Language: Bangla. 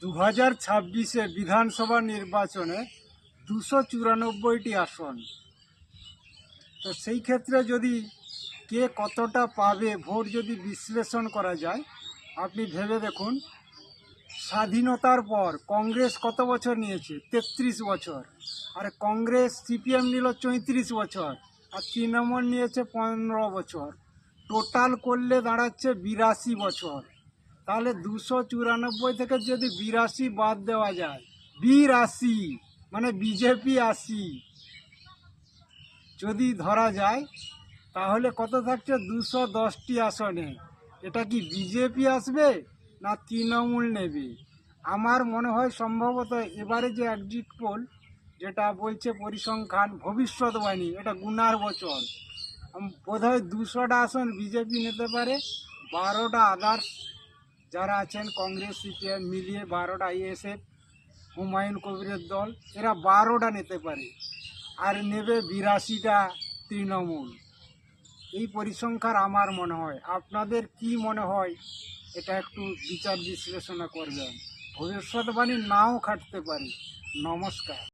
2026-এ বিধানসভা নির্বাচনে 294টি আসন। তো সেই ক্ষেত্রে যদি কে কতটা পাবে ভোট যদি বিশ্লেষণ করা যায়, আপনি ভেবে দেখুন, স্বাধীনতার পর কংগ্রেস কত বছর নিয়েছে? 33 বছর। আর কংগ্রেস সিপিএম নিল 34 বছর, আর তৃণমূল নিয়েছে 15 বছর। টোটাল করলে দাঁড়াচ্ছে 82 বছর। তাহলে 294 থেকে যদি 82 বাদ দেওয়া যায়, 82 মানে বিজেপি 80 যদি ধরা যায়, তাহলে কত থাকছে? 210টি আসনে। এটা কি বিজেপি আসবে না তৃণমূল নেবে? আমার মনে হয় সম্ভবত এবারে যে এক্সিট পোল যেটা বলছে পরিসংখ্যান ভবিষ্যৎবাণী, এটা গুনার বচন। বোধহয় 200টা আসন বিজেপি নিতে পারে, 12টা আদার্স যারা আছেন কংগ্রেস সিপিএম মিলিয়ে, 12টা আইএসএফ, হুমায়ুন কবিরের দল, এরা 12টা নিতে পারে, আর নেবে 82টা তৃণমূল। এই পরিসংখ্যান আমার মনে হয়। আপনাদের কি মনে হয়? এটা একটু বিচার বিশ্লেষণা করবেন। ভবিষ্যৎবাণী নাও খাটতে পারে। নমস্কার।